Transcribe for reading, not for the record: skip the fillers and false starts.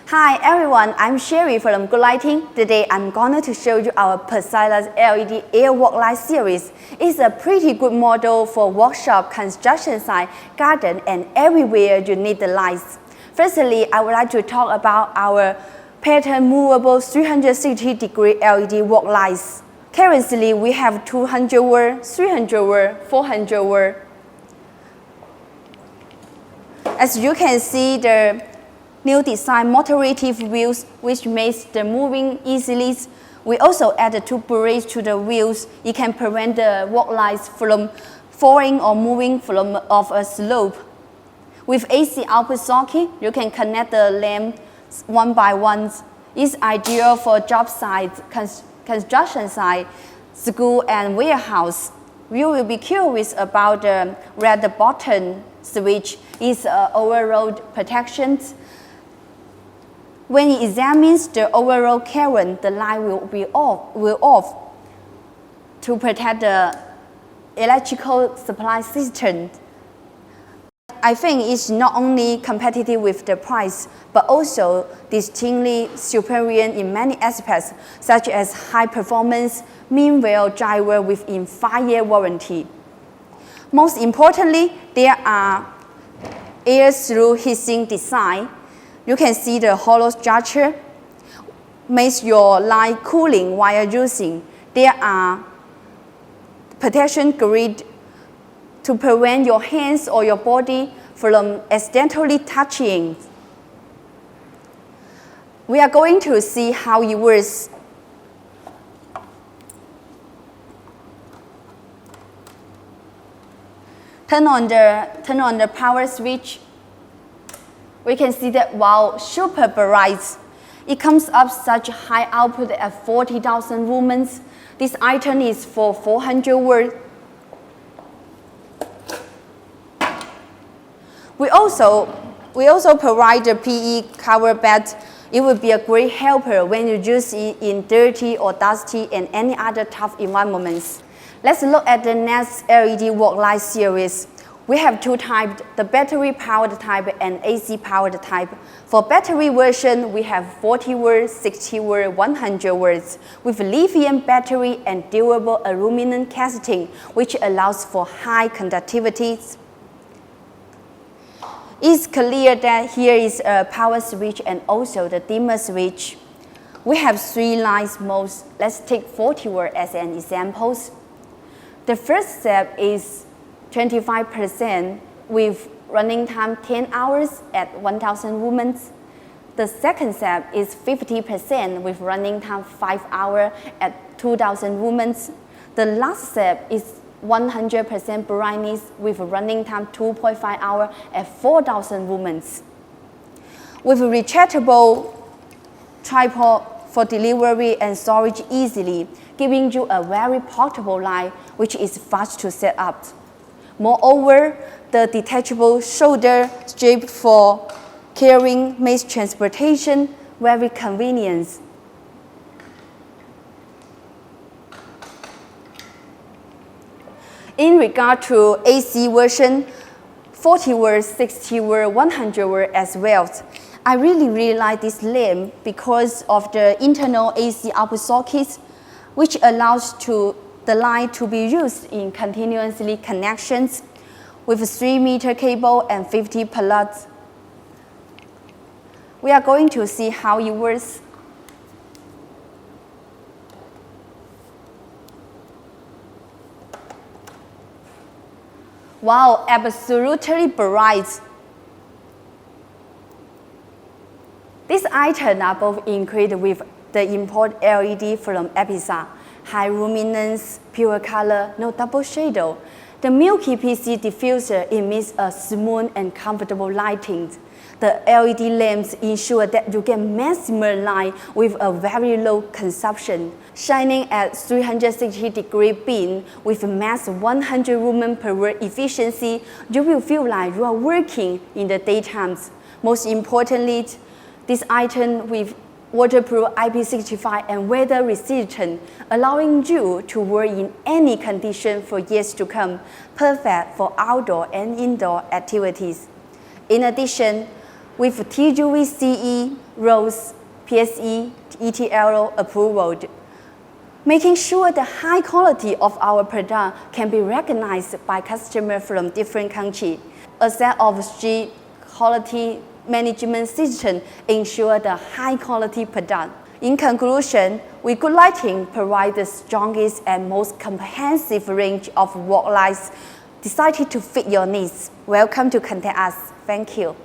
Hi everyone, I'm Sherry from Good Lighting. Today I'm going to show you our PRO-SITELUX LED air walk light series. It's a pretty good model for workshop, construction site, garden and everywhere you need the lights. Firstly, I would like to talk about our pattern movable 360-degree LED walk lights. Currently, we have 200 watt, 300 watt, 400 watt. As you can see, the new design motorative wheels, which makes the moving easily. We also added 2 brakes to the wheels. It can prevent the walk lights from falling or moving from off a slope. With AC output socket, you can connect the lamps one by one. It's ideal for job sites, construction site, school and warehouse. You will be curious about the red button switch. It's overload protection. When it examines the overall current, the light will off to protect the electrical supply system. I think it's not only competitive with the price, but also distinctly superior in many aspects, such as high performance, meanwhile driver within 5-year warranty. Most importantly, there are air-through heatsink design. You can see the hollow structure makes your light cooling while using. There are protection grid to prevent your hands or your body from accidentally touching. We are going to see how it works. Turn on the power switch. We can see that wow, super bright. It comes up such high output at 40,000 lumens. This item is for 400 watt. We also provide the PE cover bed. It will be a great helper when you use it in dirty or dusty and any other tough environments. Let's look at the next LED walk light series. We have 2 types, the battery-powered type and AC-powered type. For battery version, we have 40 watt, 60 watt, 100 watts with lithium battery and durable aluminum casting, which allows for high conductivity. It's clear that here is a power switch and also the dimmer switch. We have 3 light modes. Let's take 40 watt as an example. The first step is 25% with running time 10 hours at 1000 lumens. The second step is 50% with running time 5 hours at 2000 lumens. The last step is 100% brightness with running time 2.5 hours at 4000 lumens. With a retractable tripod for delivery and storage easily, giving you a very portable light which is fast to set up. Moreover, the detachable shoulder strip for carrying makes transportation very convenient. In regard to AC version, 40 watt, 60 watt, 100 watt as well. I really like this lamp because of the internal AC output sockets, which allows the light to be used in continuously connections with a 3-meter cable and 50 plugs. We are going to see how it works. Wow, absolutely bright. These items are both equipped with the import LED from Epica. High luminance, pure color, no double shadow. The Milky PC diffuser emits a smooth and comfortable lighting. The LED lamps ensure that you get maximum light with a very low consumption. Shining at 360-degree beam with max 100 lumen per watt efficiency, you will feel like you are working in the daytime. Most importantly, this item with waterproof IP65 and weather resistant, allowing you to work in any condition for years to come, perfect for outdoor and indoor activities. In addition, with TUV CE roles, PSE, ETL approval, making sure the high quality of our product can be recognized by customers from different countries. A set of strict quality management system ensure the high quality product. In conclusion, Good Lighting provides the strongest and most comprehensive range of work lights designed to fit your needs. Welcome to contact us. Thank you.